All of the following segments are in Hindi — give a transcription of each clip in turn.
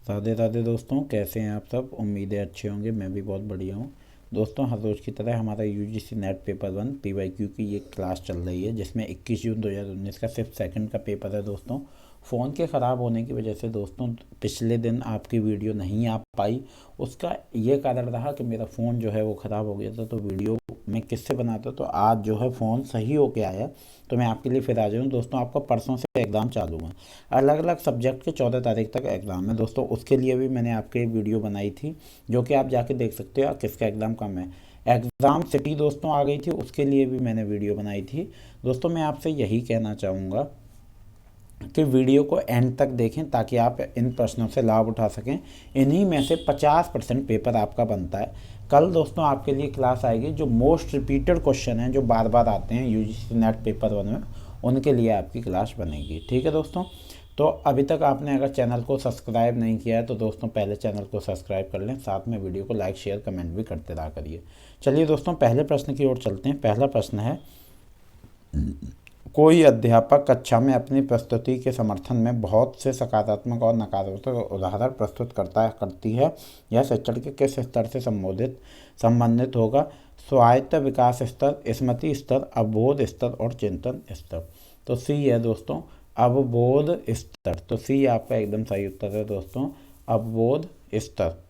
राधे राधे दोस्तों, कैसे हैं आप सब। उम्मीदें अच्छे होंगे, मैं भी बहुत बढ़िया हूँ। दोस्तों, हर रोज़ की तरह हमारा यूजीसी नेट पेपर 1 पीवाईक्यू की ये क्लास चल रही है, जिसमें 21 जून 2019 का सिर्फ सेकंड का पेपर है। दोस्तों, फ़ोन के ख़राब होने की वजह से दोस्तों पिछले दिन आपकी वीडियो नहीं आ पाई। उसका ये कारण रहा कि मेरा फ़ोन जो है वो ख़राब हो गया था, तो वीडियो मैं किससे बनाता। तो आज जो है फ़ोन सही होके आया, तो मैं आपके लिए फिर आ जाऊँ। दोस्तों, आपका परसों से एग्ज़ाम चालू है। अलग अलग सब्जेक्ट के 14 तारीख तक एग्ज़ाम है। दोस्तों, उसके लिए भी मैंने आपके वीडियो बनाई थी, जो कि आप जाके देख सकते हो किसका एग्ज़ाम कम है। एग्ज़ाम सिटी दोस्तों आ गई थी, उसके लिए भी मैंने वीडियो बनाई थी। दोस्तों, मैं आपसे यही कहना चाहूँगा कि वीडियो को एंड तक देखें, ताकि आप इन प्रश्नों से लाभ उठा सकें। इन्हीं में से 50% पेपर आपका बनता है। कल दोस्तों आपके लिए क्लास आएगी जो मोस्ट रिपीटेड क्वेश्चन हैं, जो बार बार आते हैं यूजीसी नेट पेपर 1 में, उनके लिए आपकी क्लास बनेगी। ठीक है दोस्तों। तो अभी तक आपने अगर चैनल को सब्सक्राइब नहीं किया है तो दोस्तों पहले चैनल को सब्सक्राइब कर लें, साथ में वीडियो को लाइक शेयर कमेंट भी करते रहा करिए। चलिए दोस्तों, पहले प्रश्न की ओर चलते हैं। पहला प्रश्न है, कोई अध्यापक कक्षा में अपनी प्रस्तुति के समर्थन में बहुत से सकारात्मक और नकारात्मक उदाहरण प्रस्तुत करती है। यह शिक्षण के किस स्तर से संबंधित होगा? स्वायत्त विकास स्तर, स्मृति स्तर, अवबोध स्तर और चिंतन स्तर। तो सी है दोस्तों, अवबोध स्तर। तो सी आपका एकदम सही उत्तर है दोस्तों, अवबोध स्तर।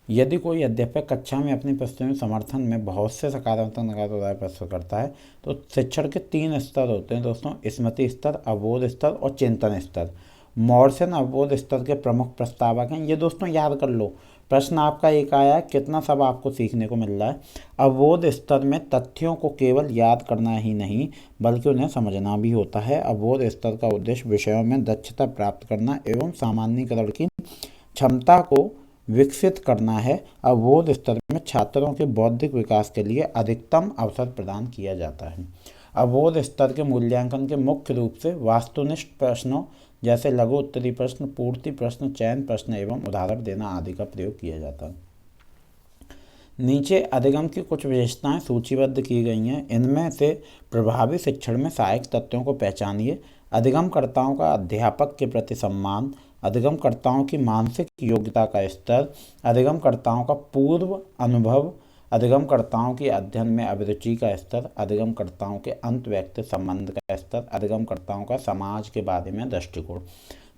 यदि कोई अध्यापक कक्षा में अपनी प्रस्तुति में समर्थन में बहुत से सकारात्मक नकारात्मक प्रस्तुत करता है, तो शिक्षण के 3 स्तर होते हैं दोस्तों, स्मृति स्तर, अवबोध स्तर और चिंतन स्तर। मॉरिसन अवबोध स्तर के प्रमुख प्रस्तावक हैं। ये दोस्तों याद कर लो, प्रश्न आपका एक आया है, कितना सब आपको सीखने को मिल रहा है। अवबोध स्तर में तथ्यों को केवल याद करना ही नहीं, बल्कि उन्हें समझना भी होता है। अवबोध स्तर का उद्देश्य विषयों में दक्षता प्राप्त करना एवं सामान्यीकरण की क्षमता को विकसित करना है। अवबोध स्तर में छात्रों के बौद्धिक विकास के लिए अधिकतम अवसर प्रदान किया जाता है। अवबोध स्तर के मूल्यांकन के मुख्य रूप से वस्तुनिष्ठ प्रश्नों जैसे लघु उत्तरीय प्रश्न, पूर्ति प्रश्न, चयन प्रश्न एवं उदाहरण देना आदि का प्रयोग किया जाता है। नीचे अधिगम की कुछ विशेषताएं सूचीबद्ध की गई हैं। इनमें से प्रभावी शिक्षण में सहायक तत्वों को पहचानिए। अधिगमकर्ताओं का अध्यापक के प्रति सम्मान, अधिगमकर्ताओं की मानसिक योग्यता का स्तर, अधिगमकर्ताओं का पूर्व अनुभव, अधिगमकर्ताओं की अध्ययन में अभिरुचि का स्तर, अधिगमकर्ताओं के अंतर्वैयक्तिक संबंध का स्तर, अधिगमकर्ताओं का समाज के बारे में दृष्टिकोण।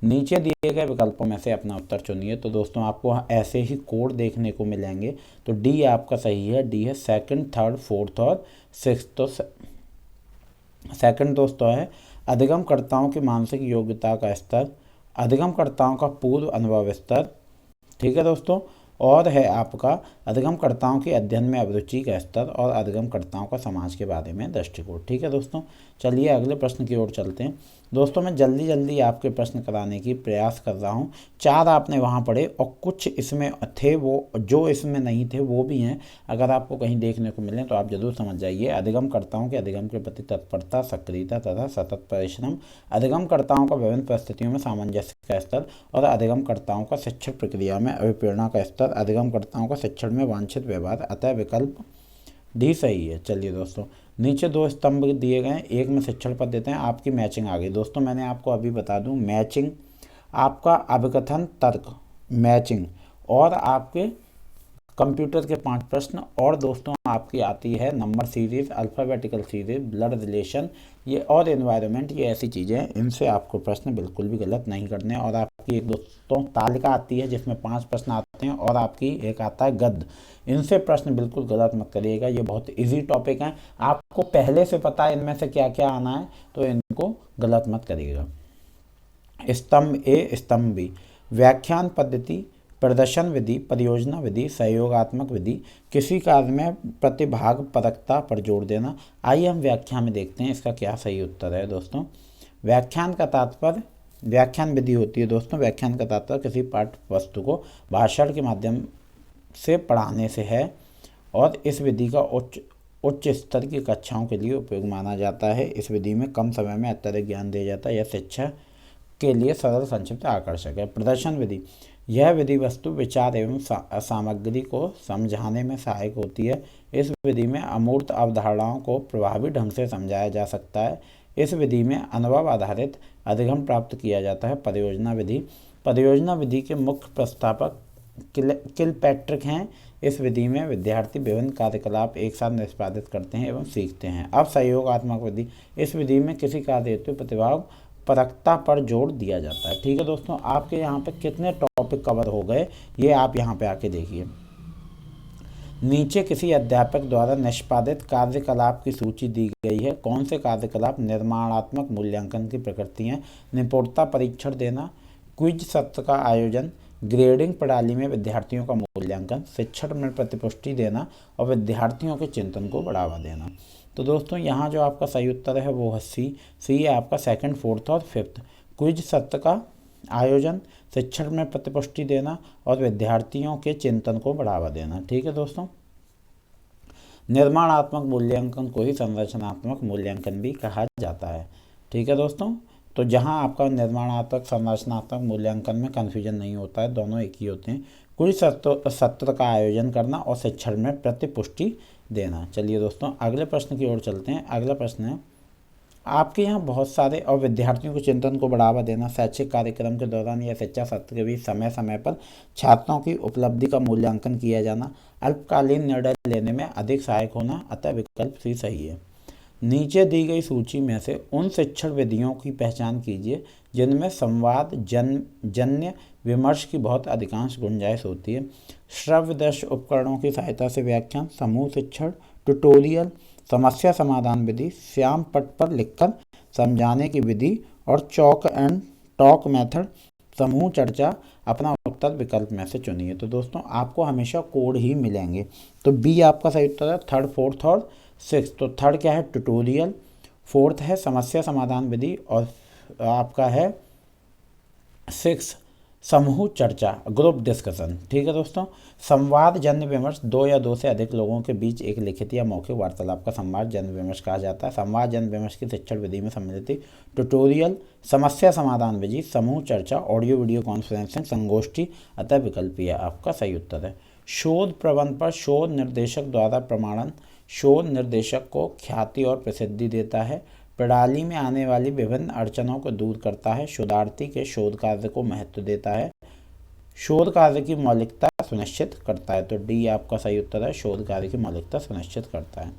नीचे दिए गए विकल्पों में से अपना उत्तर चुनिए। तो दोस्तों आपको ऐसे ही कोड देखने को मिलेंगे। तो डी आपका सही है, डी है सेकंड, थर्ड, फोर्थ और सिक्स्थ। तो सेकंड दोस्तों है अधिगमकर्ताओं की मानसिक योग्यता का स्तर, अधिगमकर्ताओं का पूर्व अनुभव स्तर। ठीक है दोस्तों। और है आपका अधिगमकर्ताओं के अध्ययन में अभिरुचि का स्तर और अधिगमकर्ताओं का समाज के बारे में दृष्टिकोण। ठीक है दोस्तों। चलिए अगले प्रश्न की ओर चलते हैं। दोस्तों, मैं जल्दी जल्दी आपके प्रश्न कराने की प्रयास कर रहा हूँ। 4 आपने वहाँ पढ़े और कुछ इसमें थे वो जो इसमें नहीं थे वो भी हैं। अगर आपको कहीं देखने को मिले तो आप जरूर समझ जाइए। अधिगमकर्ताओं के अधिगम के प्रति तत्परता, सक्रियता तथा सतत परिश्रम, अधिगमकर्ताओं का विभिन्न परिस्थितियों में सामंजस्य का स्तर और अधिगमकर्ताओं का शिक्षण प्रक्रिया में अभिप्रेरणा का स्तर, अधिगमकर्ताओं का शिक्षण में वांछित व्यवहार। अतः विकल्प डी सही है। चलिए दोस्तों, नीचे 2 स्तंभ दिए गए हैं, एक में शिक्षण पद देते हैं। आपकी मैचिंग आ गई दोस्तों। मैंने आपको अभी बता दूं, मैचिंग आपका अभिकथन तर्क मैचिंग और आपके कंप्यूटर के 5 प्रश्न। और दोस्तों आपकी आती है number series, alphabetical series, blood relation ये और एनवायरनमेंट, ये ऐसी चीज़ें हैं, इनसे आपको प्रश्न बिल्कुल भी गलत नहीं करने। और आपकी एक दोस्तों तालिका आती है जिसमें 5 प्रश्न आते हैं और आपकी एक आता है गद्य। इनसे प्रश्न बिल्कुल गलत मत करिएगा, ये बहुत इजी टॉपिक हैं, आपको पहले से पता है इनमें से क्या क्या आना है, तो इनको गलत मत करिएगा। स्तंभ ए, स्तंभ बी, व्याख्यान पद्धति, प्रदर्शन विधि, परियोजना विधि, सहयोगात्मक विधि, किसी कार्य में प्रतिभाग परकता पर जोर देना। आइए हम व्याख्या में देखते हैं इसका क्या सही उत्तर है दोस्तों। व्याख्यान का तात्पर्य, व्याख्यान विधि होती है दोस्तों, व्याख्यान का तात्पर्य किसी पाठ्य वस्तु को भाषण के माध्यम से पढ़ाने से है और इस विधि का उच्च स्तर की कक्षाओं के लिए उपयोग माना जाता है। इस विधि में कम समय में अत्यधिक ज्ञान दिया जाता है। यह शिक्षा के लिए सरल, संक्षिप्त, आकर्षक है। प्रदर्शन विधि, यह विधि वस्तु, विचार एवं सामग्री को समझाने में सहायक होती है। इस विधि में अमूर्त अवधारणाओं को प्रभावी ढंग से समझाया जा सकता है। इस विधि में अनुभव आधारित अधिगम प्राप्त किया जाता है। परियोजना विधि के मुख्य प्रस्तावक किलपैट्रिक हैं। इस विधि में विद्यार्थी विभिन्न कार्यकलाप एक साथ निष्पादित करते हैं एवं सीखते हैं। अब सहयोगात्मक विधि, इस विधि में किसी कार्य हेतु प्रतिभाग परखता पर जोर दिया जाता है। ठीक है दोस्तों, आपके यहाँ पे कितने टॉपिक कवर हो गए ये आप यहाँ पे आके देखिए। नीचे किसी अध्यापक द्वारा निष्पादित कार्यकलाप की सूची दी गई है। कौन से कार्यकलाप निर्माणात्मक मूल्यांकन की प्रकृति हैं? निपुणता परीक्षण देना, क्विज सत्र का आयोजन, ग्रेडिंग प्रणाली में विद्यार्थियों का मूल्यांकन, शिक्षण में प्रतिपुष्टि देना और विद्यार्थियों के चिंतन को बढ़ावा देना। तो दोस्तों यहाँ जो आपका सही उत्तर है वो है सी है आपका सेकंड, फोर्थ और फिफ्थ। क्विज सत्र का आयोजन, शिक्षण में प्रतिपुष्टि देना और विद्यार्थियों के चिंतन को बढ़ावा देना। ठीक है दोस्तों, निर्माणात्मक मूल्यांकन को ही संरचनात्मक मूल्यांकन भी कहा जाता है। ठीक है दोस्तों, तो जहां आपका निर्माणात्मक संरचनात्मक मूल्यांकन में कन्फ्यूजन नहीं होता है, दोनों एक ही होते हैं। कुछ सत्र का आयोजन करना और शिक्षण में प्रतिपुष्टि देना। चलिए दोस्तों अगले प्रश्न की ओर चलते हैं। अगला प्रश्न है, आपके यहाँ बहुत सारे और विद्यार्थियों के चिंतन को बढ़ावा देना, शैक्षिक कार्यक्रम के दौरान या शिक्षा सत्र के बीच समय समय पर छात्रों की उपलब्धि का मूल्यांकन किया जाना, अल्पकालीन निर्णय लेने में अधिक सहायक होना, अतः विकल्प सी सही है। नीचे दी गई सूची में से उन शिक्षण विधियों की पहचान कीजिए जिनमें संवाद जन्य विमर्श की बहुत अधिकांश गुंजाइश होती है। श्रव्य दृश्य उपकरणों की सहायता से व्याख्यान, समूह शिक्षण, ट्यूटोरियल, समस्या समाधान विधि, श्याम पट पर लिखकर समझाने की विधि और चॉक एंड टॉक मेथड, समूह चर्चा। अपना उत्तर विकल्प में से चुनिए। तो दोस्तों आपको हमेशा कोड ही मिलेंगे, तो बी आपका सही उत्तर है, थर्ड, फोर्थ और सिक्स। तो थर्ड क्या है? ट्यूटोरियल, फोर्थ है समस्या समाधान विधि और आपका है सिक्स समूह चर्चा, ग्रुप डिस्कशन। ठीक है दोस्तों, संवाद जन्य विमर्श, दो या दो से अधिक लोगों के बीच एक लिखित या मौखिक वार्तालाप का संवाद जन्य विमर्श कहा जाता है। संवाद जन्य विमर्श की शिक्षण विधि में सम्मिलित ट्यूटोरियल, समस्या समाधान विधि, समूह चर्चा, ऑडियो वीडियो कॉन्फ्रेंसिंग, संगोष्ठी, अतः विकल्प यह आपका सही उत्तर है। शोध प्रबंध पर शोध निर्देशक द्वारा प्रमाणन शोध निर्देशक को ख्याति और प्रसिद्धि देता है, प्रणाली में आने वाली विभिन्न अड़चनों को दूर करता है, शोधार्थी के शोध कार्य को महत्व देता है, शोध कार्य की मौलिकता सुनिश्चित करता है। तो डी आपका सही उत्तर है, शोध कार्य की मौलिकता सुनिश्चित करता है।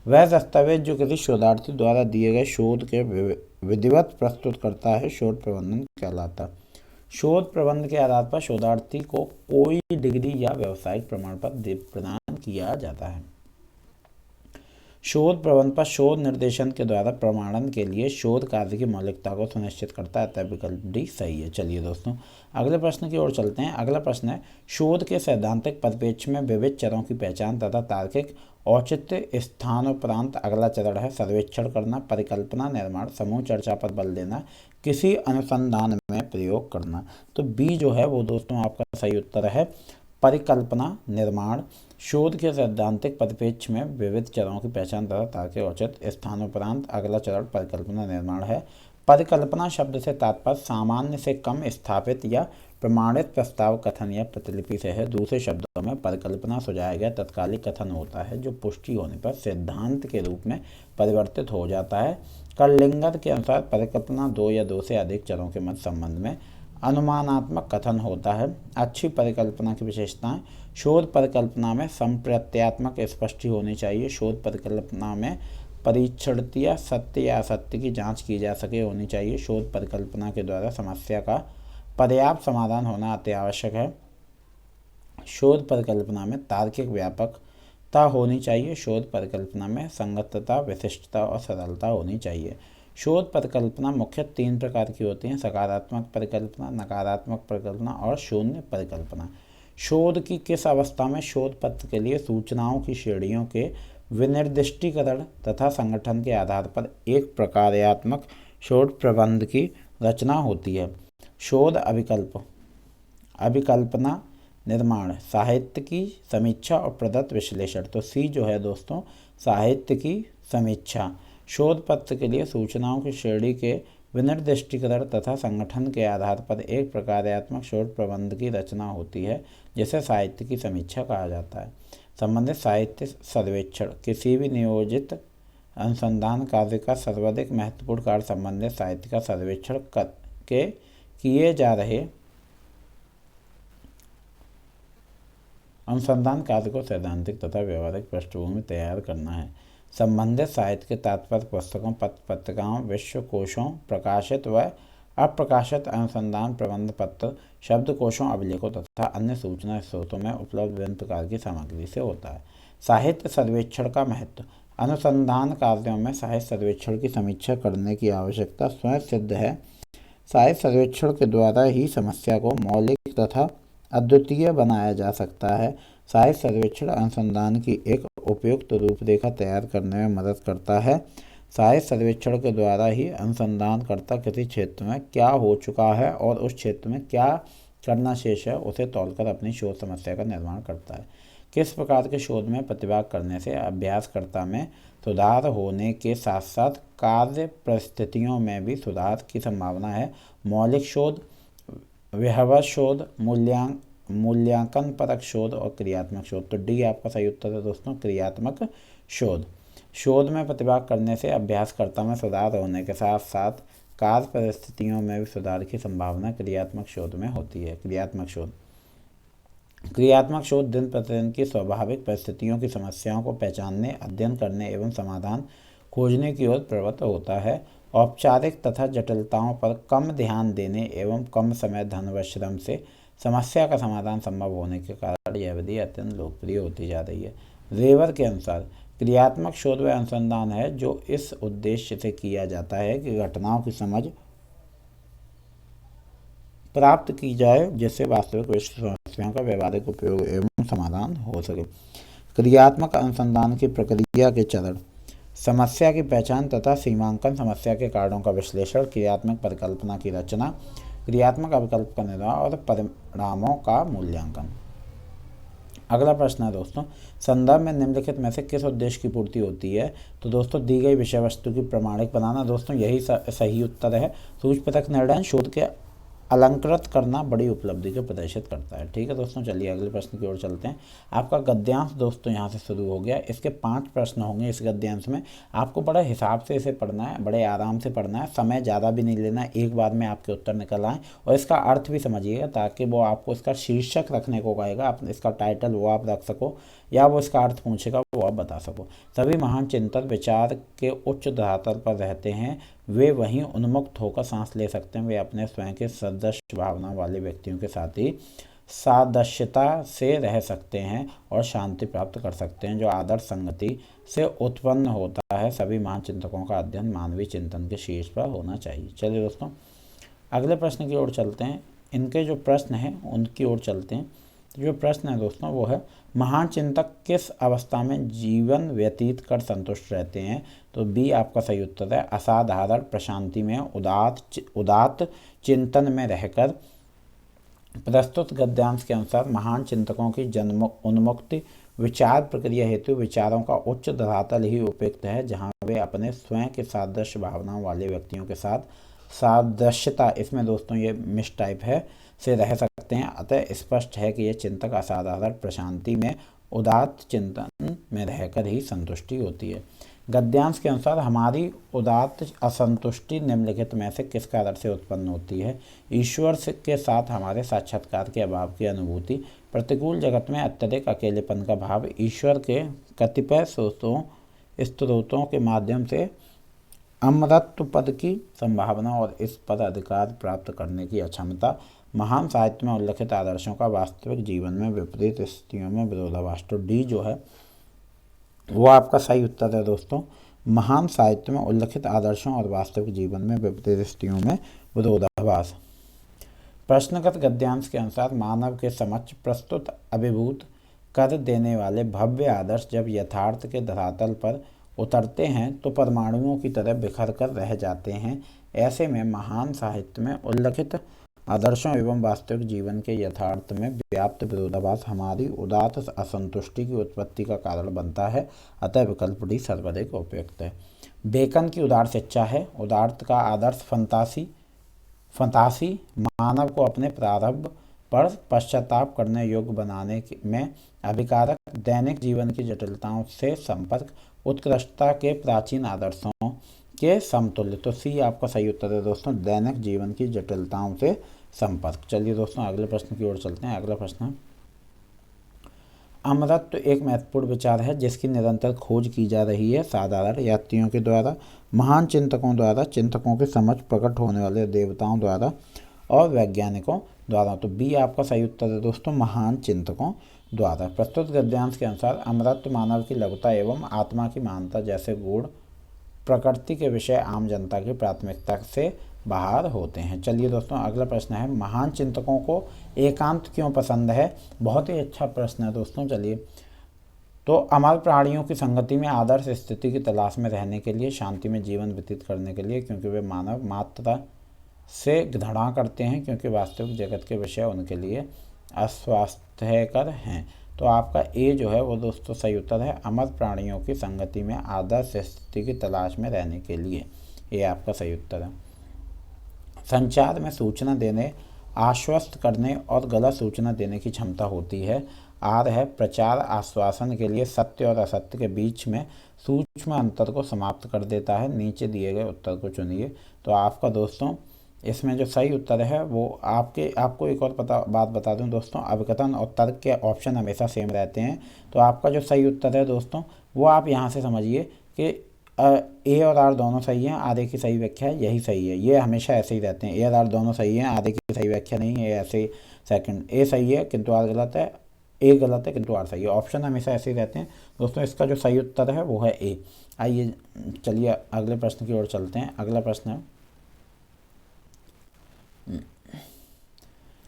वह दस्तावेज जो किसी शोधार्थी द्वारा दिए गए शोध के विधिवत प्रस्तुत करता है शोध प्रबंधन कहलाता है। शोध प्रबंध के आधार पर शोधार्थी को कोई डिग्री या व्यावसायिक प्रमाण पत्र प्रदान किया जाता है। शोध प्रबंध पर शोध निर्देशन के द्वारा प्रमाणन के लिए शोध कार्य की मौलिकता को सुनिश्चित करता है, अतः विकल्प डी सही है। चलिए दोस्तों अगले प्रश्न की ओर चलते हैं। अगला प्रश्न है, शोध के सैद्धांतिक परिप्रेक्ष्य में विविध चरों की पहचान तथा तार्किक औचित्य स्थानोपरांत अगला चरण है सर्वेक्षण करना, परिकल्पना निर्माण, समूह चर्चा पर बल देना, किसी अनुसंधान में प्रयोग करना। तो बी जो है वो दोस्तों आपका सही उत्तर है, परिकल्पना निर्माण। शोध के सैद्धांतिक परिप्रेक्ष्य में विविध चरों की पहचान तथा तार्किक औचित्य स्थानोपरांत अगला चरण परिकल्पना निर्माण है। परिकल्पना शब्द से तात्पर्य सामान्य से कम स्थापित या प्रमाणित प्रस्ताव कथन या प्रतिलिपि से है। दूसरे शब्दों में परिकल्पना सुझाया गया तत्कालिक कथन होता है जो पुष्टि होने पर सिद्धांत के रूप में परिवर्तित हो जाता है। कर्लिंगर के अनुसार परिकल्पना दो या दो से अधिक चरों के मध्य संबंध में अनुमानात्मक कथन होता है। अच्छी परिकल्पना की विशेषताएं, शोध परिकल्पना में संप्रत्यात्मक स्पष्टि होनी चाहिए। शोध परिकल्पना में परीक्षणीय सत्य या असत्य की जांच की जा सके होनी चाहिए। शोध परिकल्पना के द्वारा समस्या का पर्याप्त समाधान होना अति आवश्यक है। शोध परिकल्पना में तार्किक व्यापकता होनी चाहिए। शोध परिकल्पना में संगतता, विशिष्टता और सरलता होनी चाहिए। शोध परिकल्पना मुख्य तीन प्रकार की होती हैं, सकारात्मक परिकल्पना, नकारात्मक परिकल्पना और शून्य परिकल्पना। शोध की किस अवस्था में शोध पत्र के लिए सूचनाओं की श्रेणियों के विनिर्दिष्टीकरण तथा संगठन के आधार पर एक प्रकार्यात्मक शोध प्रबंध की रचना होती है। शोध अभिकल्पना निर्माण, साहित्य की समीक्षा और प्रदत्त विश्लेषण। तो सी जो है दोस्तों साहित्य की समीक्षा। शोध पत्र के लिए सूचनाओं की श्रेणी के विनिर्दिष्टीकरण तथा संगठन के आधार पर एक प्रकार्यात्मक शोध प्रबंध की रचना होती है जिसे साहित्य की समीक्षा कहा जाता है। संबंधित साहित्य सर्वेक्षण, किसी भी नियोजित अनुसंधान कार्य का सर्वाधिक महत्वपूर्ण कार्य संबंधित साहित्य का सर्वेक्षण के किए जा रहे अनुसंधान कार्य को सैद्धांतिक तथा व्यवहारिक पृष्ठभूमि तैयार करना है। संबंधित साहित्य के तात्पर्य पुस्तकों, पत्र पत्रिकाओं, विश्वकोशों, प्रकाशित व अप्रकाशित अनुसंधान प्रबंध पत्र, शब्दकोशों, अभिलेखों तथा अन्य सूचना स्रोतों में उपलब्ध विभिन्न प्रकार की सामग्री से होता है। साहित्य सर्वेक्षण का महत्व। अनुसंधान कार्यों में साहित्य सर्वेक्षण की समीक्षा करने की आवश्यकता स्वयं सिद्ध है। साहित्य सर्वेक्षण के द्वारा ही समस्या को मौलिक तथा अद्वितीय बनाया जा सकता है। साहित्य सर्वेक्षण अनुसंधान की एक उपयुक्त रूपरेखा तैयार करने में मदद करता है। साहित्य सर्वेक्षण के द्वारा ही अनुसंधानकर्ता किसी क्षेत्र में क्या हो चुका है और उस क्षेत्र में क्या करना शेष है उसे तौलकर अपनी शोध समस्या का निर्माण करता है। किस प्रकार के शोध में प्रतिभाग करने से अभ्यासकर्ता में सुधार होने के साथ साथ कार्य परिस्थितियों में भी सुधार की संभावना है। मौलिक शोध, व्यवहार शोध, मूल्यांकन परक शोध और क्रियात्मक शोध। तो डी आपका सही उत्तर है दोस्तों, क्रियात्मक शोध। शोध में प्रतिभाग करने से अभ्यासकर्ता में सुधार होने के साथ साथ कार्य परिस्थितियों में भी सुधार की संभावना क्रियात्मक शोध में होती है। क्रियात्मक शोध दिन प्रतिदिन की स्वाभाविक परिस्थितियों की समस्याओं को पहचानने, अध्ययन करने एवं समाधान खोजने की ओर प्रवृत्त होता है। औपचारिक तथा जटिलताओं पर कम ध्यान देने एवं कम समय, धन व श्रम से समस्या का समाधान संभव होने के कारण यह विधि अत्यंत लोकप्रिय होती जा रही है। रेवर के अनुसार क्रियात्मक शोध व अनुसंधान है जो इस उद्देश्य से किया जाता है कि घटनाओं की समझ प्राप्त की जाए जिससे वास्तविक विश्व समस्याओं का व्यवहारिक उपयोग एवं समाधान हो सके। क्रियात्मक अनुसंधान की प्रक्रिया के चरण। समस्या की पहचान तथा सीमांकन, समस्या के कारणों का विश्लेषण, क्रियात्मक परिकल्पना की रचना, क्रियात्मक अभिकल्प का निर्माण और परिणामों का मूल्यांकन। अगला प्रश्न है दोस्तों, संदर्भ में निम्नलिखित में से किस उद्देश्य की पूर्ति होती है? तो दोस्तों दी गई विषय वस्तु की प्रमाणिक बनाना, दोस्तों यही सही उत्तर है। सूचपत्रक निर्णय शोध के अलंकृत करना बड़ी उपलब्धि को प्रदर्शित करता है। ठीक है दोस्तों, चलिए अगले प्रश्न की ओर चलते हैं। आपका गद्यांश दोस्तों यहाँ से शुरू हो गया। इसके 5 प्रश्न होंगे। इस गद्यांश में आपको बड़े हिसाब से इसे पढ़ना है, बड़े आराम से पढ़ना है, समय ज़्यादा भी नहीं लेना है, एक बार में आपके उत्तर निकल आए और इसका अर्थ भी समझिएगा ताकि वो आपको इसका शीर्षक रखने को कहेगा, आप इसका टाइटल वो आप रख सको या वो इसका अर्थ पूछेगा वो आप बता सको। सभी महान चिंतक विचार के उच्च धरातल पर रहते हैं, वे वहीं उन्मुक्त होकर सांस ले सकते हैं। वे अपने स्वयं के सदस्य भावना वाले व्यक्तियों के साथ ही सादृश्यता से रह सकते हैं और शांति प्राप्त कर सकते हैं जो आदर्श संगति से उत्पन्न होता है। सभी महान चिंतकों का अध्ययन मानवीय चिंतन के शीर्ष पर होना चाहिए। चलिए दोस्तों अगले प्रश्न की ओर चलते हैं। इनके जो प्रश्न हैं उनकी ओर चलते हैं। जो प्रश्न है दोस्तों वो है, महान चिंतक किस अवस्था में जीवन व्यतीत कर संतुष्ट रहते हैं? तो बी आपका सही उत्तर है, असाधारण प्रशांति में, उदात्त चिंतन में रहकर। प्रस्तुत गद्यांश के अनुसार महान चिंतकों की जन्म उन्मुक्ति विचार प्रक्रिया हेतु विचारों का उच्च धरातल ही उपयुक्त है जहाँ वे अपने स्वयं के सादृश्य भावनाओं वाले व्यक्तियों के साथ सादृश्यता, इसमें दोस्तों ये मिस टाइप है, से रह सकते हैं। अतः स्पष्ट है कि ये चिंतक असाधारण प्रशांति में, उदात्त चिंतन में रहकर ही संतुष्टि होती है। गद्यांश के अनुसार हमारी उदात्त असंतुष्टि निम्नलिखित में से किस कारण से उत्पन्न होती है? ईश्वर के साथ हमारे साक्षात्कार के अभाव की अनुभूति, प्रतिकूल जगत में अत्यधिक अकेलेपन का भाव, ईश्वर के कतिपय स्रोतों के माध्यम से अमरत्व पद की संभावना और इस पद अधिकार प्राप्त करने की अक्षमता, महान साहित्य में उल्लिखित आदर्शों का वास्तविक जीवन में विपरीत स्थितियों में विरोधाभास। तो डी जो है वो आपका सही उत्तर है दोस्तों, महान साहित्य में उल्लिखित आदर्शों और वास्तविक जीवन में विपरीत स्थितियों में विरोधाभास। प्रश्नगत गद्यांश के अनुसार मानव के समक्ष प्रस्तुत अभिभूत कर देने वाले भव्य आदर्श जब यथार्थ के धरातल पर उतरते हैं तो परमाणुओं की तरह बिखर कर रह जाते हैं। ऐसे में महान साहित्य में उल्लिखित आदर्शों एवं वास्तविक जीवन के यथार्थ में व्याप्त विरोधाभास हमारी उदात्त असंतुष्टि की उत्पत्ति का कारण बनता है। अतः विकल्प डी सर्वाधिक उपयुक्त है। बेकन की उदार शिक्षा है, उदारता का आदर्श फंतासी मानव को अपने प्रारब्ध पर पश्चाताप करने योग्य बनाने में अभिकारक, दैनिक जीवन की जटिलताओं से संपर्क, उत्कृष्टता के प्राचीन आदर्शों के समतुल्य। तो सी आपका सही उत्तर है दोस्तों, दैनिक जीवन की जटिलताओं से संपर्क। चलिए दोस्तों अगले प्रश्न की ओर चलते हैं। अगला प्रश्न है, अमरत्व एक महत्वपूर्ण विचार है जिसकी निरंतर खोज की जा रही है। साधारण यात्रियों के द्वारा, महान चिंतकों द्वारा, चिंतकों की समझ प्रकट होने वाले देवताओं द्वारा और वैज्ञानिकों द्वारा। तो बी आपका सही उत्तर है दोस्तों, महान चिंतकों द्वारा। प्रस्तुत गद्यांश के अनुसार अमरत्व मानव की लघुता एवं आत्मा की महानता जैसे गुण प्रकृति के विषय आम जनता की प्राथमिकता से बाहर होते हैं। चलिए दोस्तों अगला प्रश्न है, महान चिंतकों को एकांत क्यों पसंद है? बहुत ही अच्छा प्रश्न है दोस्तों। चलिए, तो अमर प्राणियों की संगति में, आदर्श स्थिति की तलाश में रहने के लिए, शांति में जीवन व्यतीत करने के लिए, क्योंकि वे मानव मात्र से घृणा करते हैं, क्योंकि वास्तविक जगत के विषय उनके लिए अस्वास्थ्यकर हैं। तो आपका ए जो है वो दोस्तों सही उत्तर है, अमर प्राणियों की संगति में, आदर्श स्थिति की तलाश में रहने के लिए। ये आपका सही उत्तर है। संचार में सूचना देने, आश्वस्त करने और गलत सूचना देने की क्षमता होती है। आर है, प्रचार आश्वासन के लिए सत्य और असत्य के बीच में सूक्ष्म अंतर को समाप्त कर देता है। नीचे दिए गए उत्तर को चुनिए। तो आपका दोस्तों इसमें जो सही उत्तर है वो आपको एक और बात बता दूं दोस्तों, अभिकथन और तर्क के ऑप्शन हमेशा सेम रहते हैं। तो आपका जो सही उत्तर है दोस्तों वो आप यहाँ से समझिए कि ए और आर दोनों सही हैं, आधे की सही व्याख्या है, यही सही है। ये हमेशा ऐसे ही रहते हैं, ए और आर दोनों सही हैं, आधे की सही व्याख्या नहीं है, ऐसे ही। सेकंड, ए सही है किंतु आर गलत है, ए गलत है किंतु आर सही है। ऑप्शन हमेशा ऐसे ही रहते हैं दोस्तों। इसका जो सही उत्तर है वो है ए। आइए चलिए अगले प्रश्न की ओर चलते हैं। अगला प्रश्न है,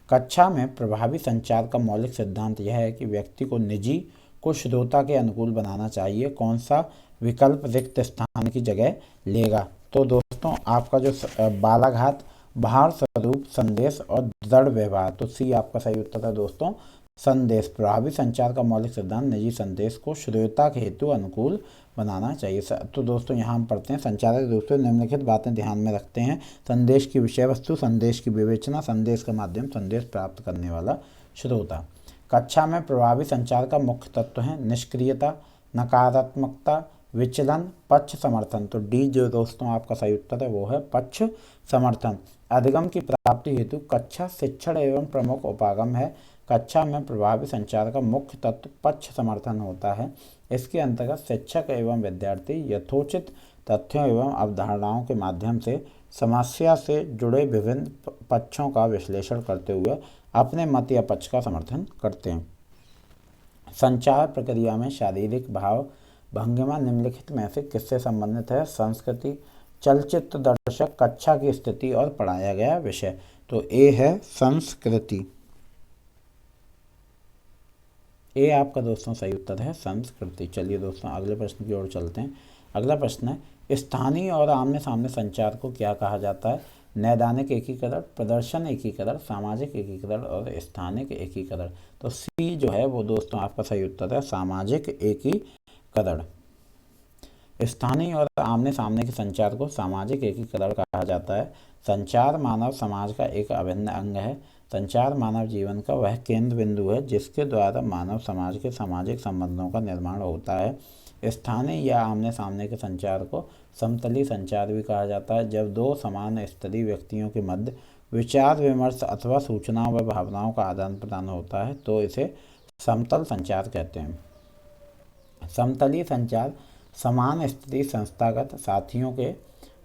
कक्षा में प्रभावी संचार का मौलिक सिद्धांत यह है कि व्यक्ति को निजी को श्रोता के अनुकूल बनाना चाहिए। कौन सा विकल्प रिक्त स्थान की जगह लेगा? तो दोस्तों आपका जो बालाघात, भार स्वरूप, संदेश और दृढ़ व्यवहार। तो सी आपका सही उत्तर है दोस्तों, संदेश। प्रभावी संचार का मौलिक सिद्धांत निजी संदेश को श्रोता के हेतु अनुकूल बनाना चाहिए। तो दोस्तों यहाँ हम पढ़ते हैं, संचारक रूप से निम्नलिखित बातें ध्यान में रखते हैं। संदेश की विषय वस्तु, संदेश की विवेचना, संदेश का माध्यम, संदेश प्राप्त करने वाला श्रोता। कक्षा में प्रभावी संचार का मुख्य तत्व है निष्क्रियता, नकारात्मकता, विचलन, पक्ष समर्थन। तो डी जो दोस्तों आपका सही उत्तर है वो है पक्ष समर्थन। अधिगम की प्राप्ति हेतु कक्षा शिक्षण एवं प्रमुख उपागम है। कक्षा में प्रभावी संचार का मुख्य तत्व पक्ष समर्थन होता है। इसके अंतर्गत शिक्षक एवं विद्यार्थी यथोचित तथ्यों एवं अवधारणाओं के माध्यम से समस्या से जुड़े विभिन्न पक्षों का विश्लेषण करते हुए अपने मत या पक्ष का समर्थन करते हैं। संचार प्रक्रिया में शारीरिक भाव भंगिमा निम्नलिखित में से किससे संबंधित है? संस्कृति, चलचित्र दर्शक, कक्षा की स्थिति और पढ़ाया गया विषय। तो ए है संस्कृति। ए आपका दोस्तों सही उत्तर है संस्कृति। चलिए दोस्तों अगले प्रश्न की ओर चलते हैं। अगला प्रश्न है, स्थानीय और आमने सामने संचार को क्या कहा जाता है? नैदानिक एकीकरण, प्रदर्शन एकीकरण, सामाजिक एकीकरण और स्थानिक एकीकरण। तो सी जो है वो दोस्तों आपका सही उत्तर है सामाजिक एकीकरण। स्थानीय और आमने सामने के संचार को सामाजिक एकीकरण कहा जाता है। संचार मानव समाज का एक अभिन्न अंग है। संचार मानव जीवन का वह केंद्र बिंदु है जिसके द्वारा मानव समाज के सामाजिक संबंधों का निर्माण होता है। स्थानीय या आमने सामने के संचार को समतली संचार भी कहा जाता है। जब दो समान स्तरीय व्यक्तियों के मध्य विचार विमर्श अथवा सूचनाओं व भावनाओं का आदान प्रदान होता है तो इसे समतल संचार कहते हैं। समतलीय संचार समान स्थिति संस्थागत साथियों के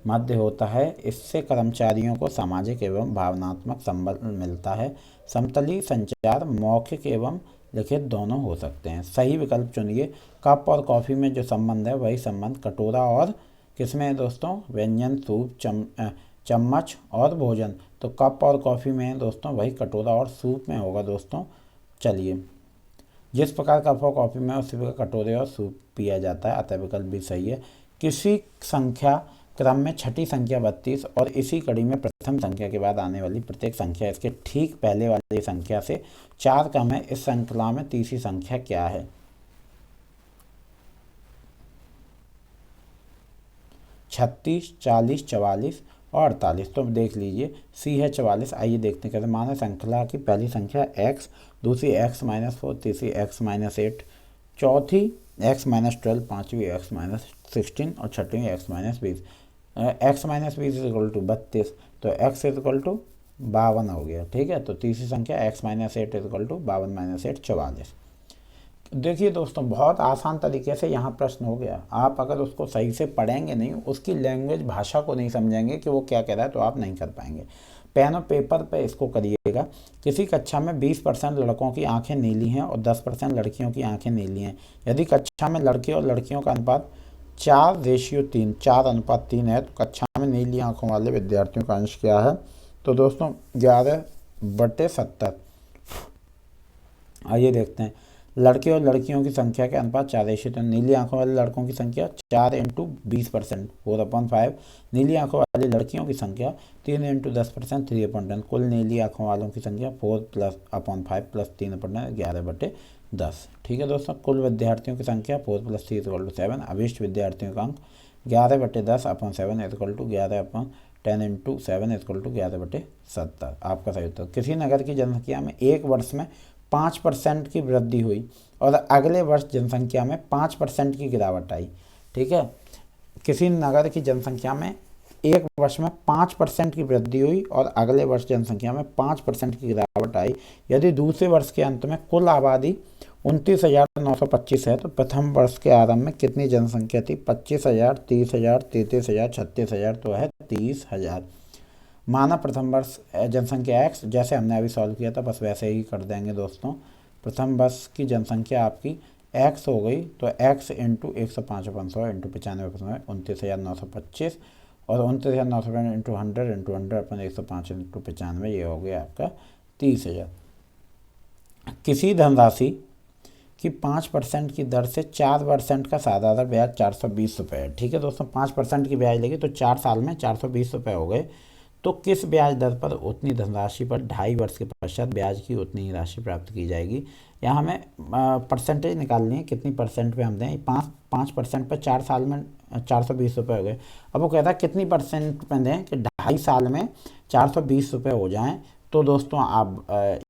मध्य होता है। इससे कर्मचारियों को सामाजिक एवं भावनात्मक संबल मिलता है। समतलीय संचार मौखिक एवं लिखित दोनों हो सकते हैं। सही विकल्प चुनिए। कप और कॉफ़ी में जो संबंध है वही संबंध कटोरा और किसमें है दोस्तों? व्यंजन, सूप, चम्मच और भोजन। तो कप और कॉफ़ी में है दोस्तों वही कटोरा और सूप में होगा दोस्तों। चलिए, जिस प्रकार कप और कॉफ़ी में उसी प्रकार कटोरे और सूप पिया जाता है, अतः विकल्प भी सही है। किसी संख्या क्रम में छठी संख्या 32 और इसी कड़ी में प्रथम संख्या के बाद आने वाली प्रत्येक संख्या इसके ठीक पहले वाली संख्या से 4 कम है। इस श्रृंखला में तीसरी संख्या क्या है? 36, 40, 44 और 48। तो देख लीजिए सी है 44। आइए देखते हैं कैसे। माना श्रृंखला की पहली संख्या x, दूसरी x-4, तीसरी x-8, चौथी x-12, पाँचवीं x-16 और छठवीं x-20। x-20 is equal to 32, तो x इज इक्वल टू 52 हो गया। ठीक है, तो तीसरी संख्या x-8 इज इक्वल टू 52-8 44। देखिए दोस्तों, बहुत आसान तरीके से यहाँ प्रश्न हो गया। आप अगर उसको सही से पढ़ेंगे नहीं, उसकी लैंग्वेज भाषा को नहीं समझेंगे कि वो क्या कह रहा है, तो आप नहीं कर पाएंगे। पेन और पेपर पे इसको करिएगा। किसी कक्षा में 20% लड़कों की आंखें नीली हैं और 10% लड़कियों की आंखें नीली हैं। यदि कक्षा में लड़के और लड़कियों का अनुपात 4:3, 4:3 है, तो कक्षा में नीली आंखों वाले विद्यार्थियों का अंश क्या है? तो दोस्तों 11/70। आइए देखते हैं। लड़के और लड़कियों की संख्या के अनुपात 4:3। नीली आंखों वाले लड़कों की संख्या 4 × 20%, 4/5। नीली आंखों वाली लड़कियों की संख्या 3 × 10%, 3/10। कुल नीली आंखों वालों की संख्या 4+5 + 3/10, 11/10। ठीक है दोस्तों, कुल विद्यार्थियों की संख्या 4 + 3 = 7। अभिष्ट विद्यार्थियों का अंक 11/10/7 = 11/10 × 7 = 11/70। आपका सही उत्तर। किसी नगर की जनसंख्या में एक वर्ष में 5% की वृद्धि हुई और अगले वर्ष जनसंख्या में 5% की गिरावट आई। ठीक है, किसी नगर की जनसंख्या में एक वर्ष में 5% की वृद्धि हुई और अगले वर्ष जनसंख्या में 5% की गिरावट आई। यदि दूसरे वर्ष के अंत में कुल आबादी 29,925 है, तो प्रथम वर्ष के आरंभ में कितनी जनसंख्या थी? 25,000, 30,000, 33,000, 36,000, तो है 30,000। माना प्रथम वर्ष जनसंख्या x, जैसे हमने अभी सॉल्व किया था बस वैसे ही कर देंगे दोस्तों। प्रथम वर्ष की जनसंख्या आपकी x हो गई, तो x × 105/100 × 95/100 29,925 और 29,925 × 100 × 100/105 × 95, ये हो गया आपका 30,000। किसी धनराशि कि 5% की दर से 4% का साधारण ब्याज 420 रुपये है। ठीक है दोस्तों, 5% की ब्याज लगी तो 4 साल में 420 रुपये हो गए। तो किस ब्याज दर पर उतनी धनराशि पर 2.5 वर्ष के पश्चात ब्याज की उतनी ही राशि प्राप्त की जाएगी? यहाँ हमें परसेंटेज निकालनी है, कितनी परसेंट पे हम दें। 5% पर 4 साल में 420 रुपये हो गए। अब वो कहता है कितनी परसेंट पे दें कि 2.5 साल में 420 रुपये हो जाएँ। तो दोस्तों आप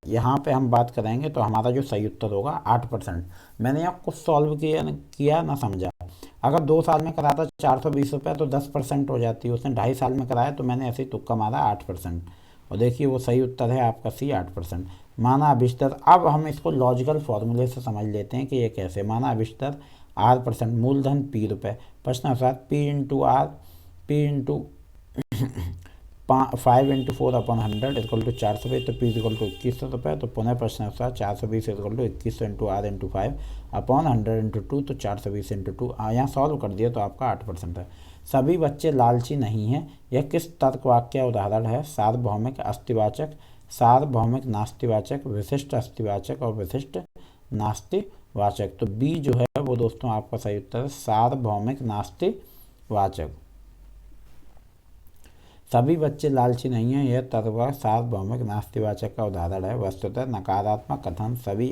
यहाँ पे हम बात करेंगे तो हमारा जो सही उत्तर होगा 8%। मैंने यहाँ कुछ सॉल्व किया ना समझा। अगर 2 साल में कराता 420 रुपये तो 10% हो जाती। उसने 2.5 साल में कराया तो मैंने ऐसे ही तुक्का मारा 8%। और देखिए वो सही उत्तर है आपका सी, 8%। माना अभिष्ट दर। अब हम इसको लॉजिकल फॉर्मूले से समझ लेते हैं कि ये कैसे। माना अभिष्ट दर R%, मूलधन P रुपये। प्रश्नानुसार P × R, P × 5 × 4/100 = 400 रुपये, तो P = 2100 रुपये। तो पुनः प्रश्नानुसार 420 = 2100 × R × 5/100 × 2, तो 420 × 2। यहाँ सॉल्व कर दिया तो आपका 8% है। सभी बच्चे लालची नहीं हैं, यह किस तर्क वाक्य उदाहरण है? सार्वभौमिक अस्तिवाचक, सार्वभौमिक नास्तिवाचक, विशिष्ट अस्तिवाचक और विशिष्ट नास्तिवाचक। तो बी जो है वो दोस्तों आपका सही उत्तर है, सार्वभौमिक नास्तिवाचक। सभी बच्चे लालची नहीं हैं, यह तर्क सार्वभौमिक नास्तिवाचक का उदाहरण है। वस्तुतः नकारात्मक कथन सभी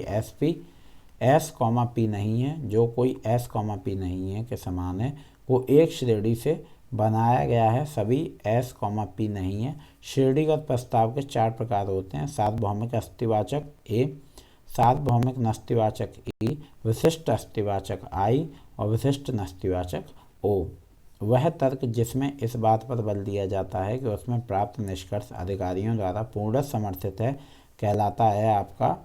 S, P नहीं है, जो कोई S, P नहीं है के समान है, वो एक श्रेणी से बनाया गया है। सभी S, P नहीं है। श्रेणीगत प्रस्ताव के 4 प्रकार होते हैं: सार्वभौमिक अस्तिवाचक A, सार्वभौमिक नास्तिवाचक E, विशिष्ट अस्तिवाचक I और विशिष्ट नास्तिवाचक O। वह तर्क जिसमें इस बात पर बल दिया जाता है कि उसमें प्राप्त निष्कर्ष अधिकारियों द्वारा पूर्ण समर्थित है, कहलाता है आपका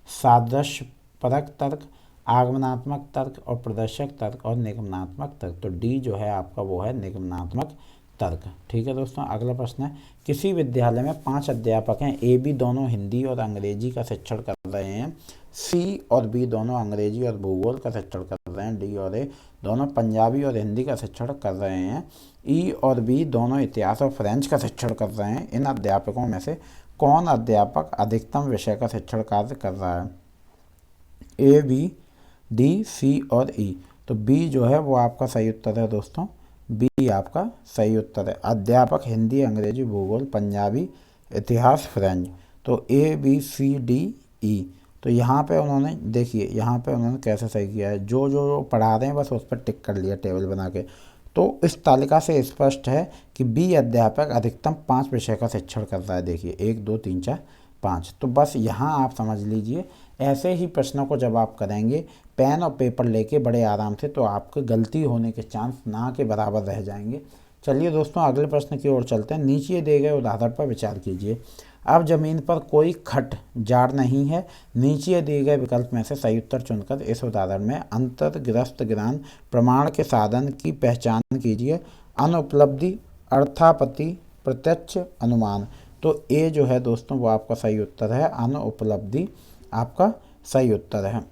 सादृश्यपरक तर्क, आगमनात्मक तर्क और प्रदर्शक तर्क और निगमनात्मक तर्क। तो डी जो है आपका वो है निगमनात्मक तर्क। ठीक है दोस्तों, अगला प्रश्न है। किसी विद्यालय में 5 अध्यापक हैं। ए, बी दोनों हिंदी और अंग्रेजी का शिक्षण कर रहे हैं। सी और बी दोनों अंग्रेजी और भूगोल का शिक्षण कर रहे हैं। डी और ए दोनों पंजाबी और हिंदी का शिक्षण कर रहे हैं। ई और बी दोनों इतिहास और फ्रेंच का शिक्षण कर रहे हैं। इन अध्यापकों में से कौन अध्यापक अधिकतम विषय का शिक्षण कार्य कर रहा है? ए, बी, डी, सी और ई। तो बी जो है वो आपका सही उत्तर है दोस्तों, बी आपका सही उत्तर है। अध्यापक हिंदी, अंग्रेजी, भूगोल, पंजाबी, इतिहास, फ्रेंच। तो ए, बी, सी, डी, ई। तो यहाँ पे उन्होंने देखिए, यहाँ पे उन्होंने कैसे सही किया है, जो जो पढ़ा रहे हैं बस उस पर टिक कर लिया टेबल बना के। तो इस तालिका से स्पष्ट है कि बी अध्यापक अधिकतम 5 विषय का शिक्षण करता है। देखिए 1 2 3 4 5। तो बस यहाँ आप समझ लीजिए, ऐसे ही प्रश्नों को जब आप करेंगे पेन और पेपर लेके बड़े आराम से, तो आपके गलती होने के चांस ना के बराबर रह जाएंगे। चलिए दोस्तों, अगले प्रश्न की ओर चलते हैं। नीचे दिए गए उदाहरण पर विचार कीजिए। अब जमीन पर कोई खट जाड़ नहीं है। नीचे दिए गए विकल्प में से सही उत्तर चुनकर इस उदाहरण में अंतर्ग्रस्त ज्ञान प्रमाण के साधन की पहचान कीजिए। अनुपलब्धि, अर्थापत्ति, प्रत्यक्ष, अनुमान। तो ए जो है दोस्तों वो आपका सही उत्तर है, अनुपलब्धि आपका सही उत्तर है।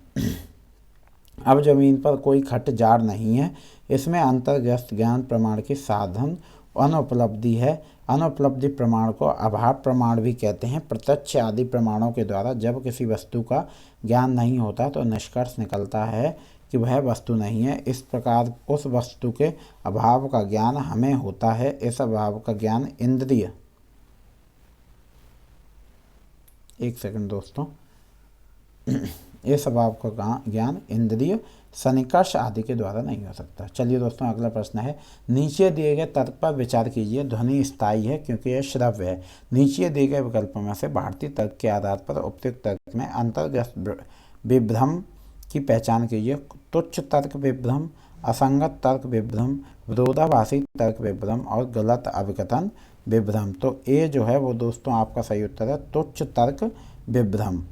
अब जमीन पर कोई खट जाड़ नहीं है, इसमें अंतर्ग्रस्त ज्ञान प्रमाण के साधन अनुपलब्धि है। अनुपलब्धि प्रमाण को अभाव प्रमाण भी कहते हैं। प्रत्यक्ष आदि प्रमाणों के द्वारा जब किसी वस्तु का ज्ञान नहीं होता तो निष्कर्ष निकलता है कि वह वस्तु नहीं है। इस प्रकार उस वस्तु के अभाव का ज्ञान हमें होता है। इस अभाव का ज्ञान इंद्रिय, एक सेकंड दोस्तों, इस अभाव का ज्ञान इंद्रिय सन्निकर्ष आदि के द्वारा नहीं हो सकता। चलिए दोस्तों, अगला प्रश्न है। नीचे दिए गए तर्क पर विचार कीजिए। ध्वनि स्थायी है क्योंकि यह श्रव्य है। नीचे दिए गए विकल्पों में से भारतीय तर्क के आधार पर उपयुक्त तर्क में अंतर्ग्रस्त विभ्रम की पहचान कीजिए। तुच्छ तर्क विभ्रम, असंगत तर्क विभ्रम, विरोधाभासी तर्क विभ्रम और गलत अभिकथन विभ्रम। तो ए जो है वो दोस्तों आपका सही उत्तर है, तुच्छ तर्क विभ्रम।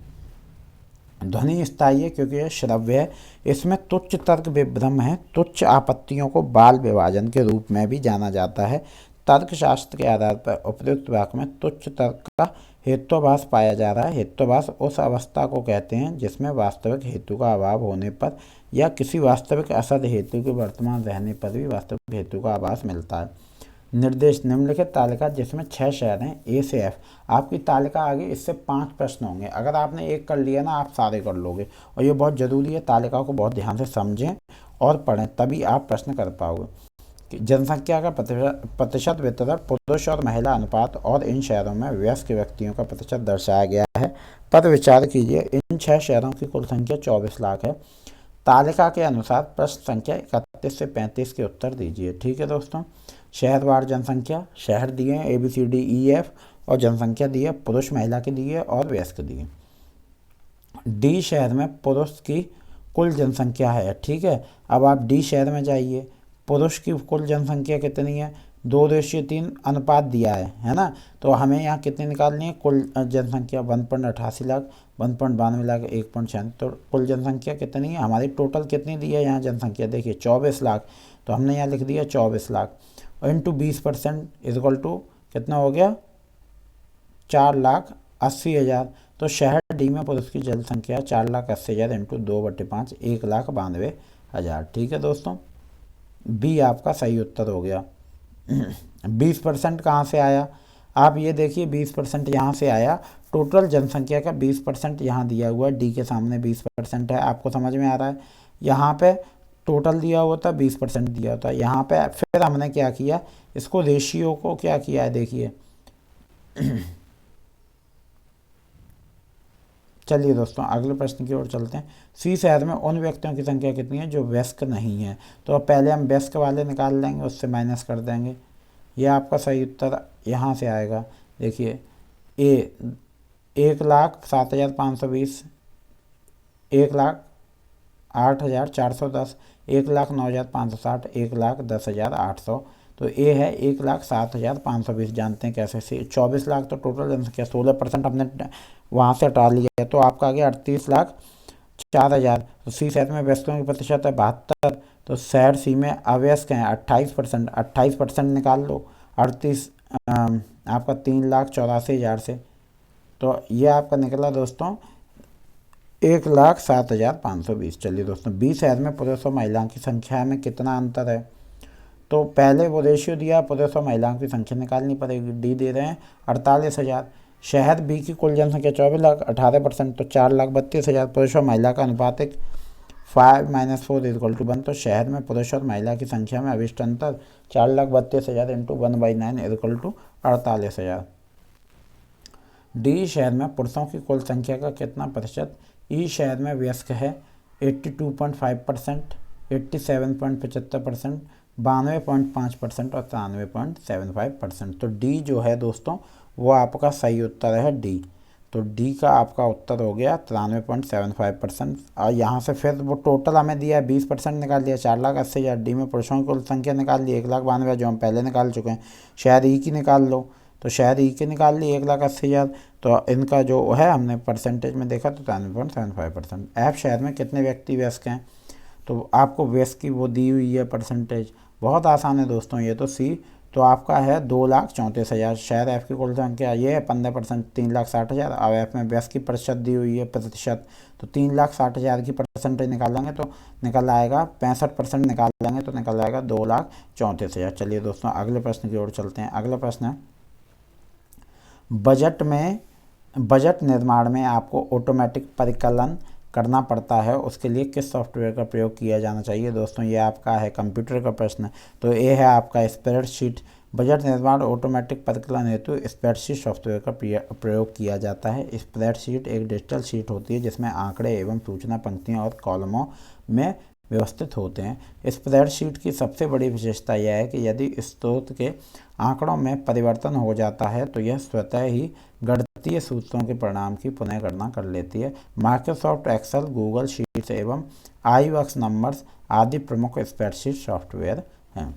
ध्वनि स्थायी है क्योंकि यह श्रव्य है। इसमें तुच्छ तर्क विभ्रम है। तुच्छ आपत्तियों को बाल विभाजन के रूप में भी जाना जाता है। तर्कशास्त्र के आधार पर उपयुक्त वाक्य में तुच्छ तर्क का हेत्वाभास पाया जा रहा है। हेत्वाभास उस अवस्था को कहते हैं जिसमें वास्तविक हेतु का अभाव होने पर या किसी वास्तविक असद हेतु के वर्तमान रहने पर भी वास्तविक हेतु का आभास मिलता है। निर्देश, निम्नलिखित तालिका जिसमें 6 शहर हैं ए से एफ। आपकी तालिका आगे इससे 5 प्रश्न होंगे। अगर आपने एक कर लिया ना, आप सारे कर लोगे। और ये बहुत ज़रूरी है, तालिका को बहुत ध्यान से समझें और पढ़ें, तभी आप प्रश्न कर पाओगे। जनसंख्या का प्रतिशत वितरण, पुरुष और महिला अनुपात और इन शहरों में वयस्क व्यक्तियों का प्रतिशत दर्शाया गया है। पर विचार कीजिए, इन 6 शहरों की कुल संख्या 24 लाख है। तालिका के अनुसार प्रश्न संख्या 31 से 35 के उत्तर दीजिए। ठीक है दोस्तों, शहरवार जनसंख्या, शहर दिए हैं ABCDEF और जनसंख्या दी है, पुरुष महिला की दी है और वयस्क दी है। डी शहर में पुरुष की कुल जनसंख्या है। ठीक है, अब आप डी शहर में जाइए। पुरुष की कुल जनसंख्या कितनी है? 2:3 अनुपात दिया है ना। तो हमें यहाँ कितनी निकालनी है? कुल जनसंख्या 1.88 लाख, 1.92 लाख, 1.96। तो कुल जनसंख्या कितनी है हमारी? टोटल कितनी दी है यहाँ जनसंख्या? देखिए 24 लाख। तो हमने यहाँ लिख दिया 24 लाख इंटू 20% इजक्वल टू कितना हो गया? 4,80,000। तो शहर डी में पुरुष की जनसंख्या 4,80,000 इंटू 2/5, 1,92,000। ठीक है दोस्तों, बी आपका सही उत्तर हो गया। 20% कहाँ से आया? आप ये देखिए 20% यहाँ से आया। टोटल जनसंख्या का 20% यहाँ दिया हुआ है, डी के सामने 20% है। आपको समझ में आ रहा है? यहाँ पे टोटल दिया हुआ था, 20% दिया होता है यहाँ पे। फिर हमने क्या किया, इसको रेशियो को क्या किया है देखिए। चलिए दोस्तों, अगले प्रश्न की ओर चलते हैं। सी शहर में उन व्यक्तियों की संख्या कितनी है जो वयस्क नहीं है? तो अब पहले हम वयस्क वाले निकाल लेंगे, उससे माइनस कर देंगे। यह आपका सही उत्तर यहाँ से आएगा। देखिए ए 1,07,520, 1,08,410, 1,09,560, 1,10,800। तो ए है 1,07,520। जानते हैं कैसे? से 24 लाख तो टोटल जनसंख्या, 16% हमने वहाँ से हटा लिया है, तो आपका आ गया 38,04,000। तो सी शहर में वयस्कों की प्रतिशत है 72। तो शहर सी में अवयस्क हैं 28%। 28% निकाल लो, 38 आपका 3,84,000 से। तो ये आपका निकला दोस्तों 1,07,520। चलिए दोस्तों, बी शहर में पुरुष और महिलाओं की संख्या में कितना अंतर है? तो पहले वो रेशियो दिया, पुरुष और महिलाओं की संख्या निकालनी पड़ेगी। डी दे रहे हैं 48,000। शहर बी की कुल जनसंख्या 24 लाख, 18%, तो 4,32,000। पुरुष और महिला का अनुपात 5 - 4 = 1। तो शहर में पुरुष और महिला की संख्या में अभिष्ट अंतर 4,32,000 इंटू 1/9 = 48,000। डी शहर में पुरुषों की कुल संख्या का कितना प्रतिशत ई शहर में वयस्क है 82.5%, 87.75%, 92.5% और 93.75%। तो डी जो है दोस्तों वो आपका सही उत्तर है डी। तो डी का आपका उत्तर हो गया 93.75%। और यहाँ से फिर वो टोटल हमें दिया है 20% निकाल दिया 4,80,000। डी में पुरुषों की कुल संख्या निकाल ली 1,92,000 जो हम पहले निकाल चुके हैं। शहर ई की निकाल लो, तो शहर ई की निकाल ली 1,80,000। तो इनका जो है हमने परसेंटेज में देखा तो 93.75%। एफ शहर में कितने व्यक्ति वयस्क हैं, तो आपको वयस्क की वो दी हुई है परसेंटेज, बहुत आसान है दोस्तों ये तो। सी तो आपका है 2,34,000। शहर एफ की कुल संख्या ये है 15%, 3,60,000। अब एफ में वयस्क की प्रतिशत दी हुई है प्रतिशत, तो 3,60,000 की परसेंटेज निकालेंगे तो निकल आएगा 65%, निकालेंगे तो निकल आएगा 2,34,000। चलिए दोस्तों अगले प्रश्न की ओर चलते हैं। अगला प्रश्न है बजट निर्माण में आपको ऑटोमेटिक परिकलन करना पड़ता है, उसके लिए किस सॉफ्टवेयर का प्रयोग किया जाना चाहिए। दोस्तों ये आपका है कंप्यूटर का प्रश्न। तो ये है आपका स्प्रेडशीट। बजट निर्माण ऑटोमेटिक परिकलन हेतु स्प्रेडशीट सॉफ्टवेयर का प्रयोग किया जाता है। स्प्रेडशीट एक डिजिटल शीट होती है जिसमें आंकड़े एवं सूचना पंक्तियों और कॉलमों में व्यवस्थित होते हैं। स्प्रेडशीट की सबसे बड़ी विशेषता यह है कि यदि स्रोत के आंकड़ों में परिवर्तन हो जाता है तो यह स्वतः ही गणितीय सूत्रों के परिणाम की पुनः गणना कर लेती है। माइक्रोसॉफ्ट एक्सेल, गूगल शीट्स एवं iWorks नंबर्स आदि प्रमुख स्प्रेडशीट सॉफ्टवेयर हैं।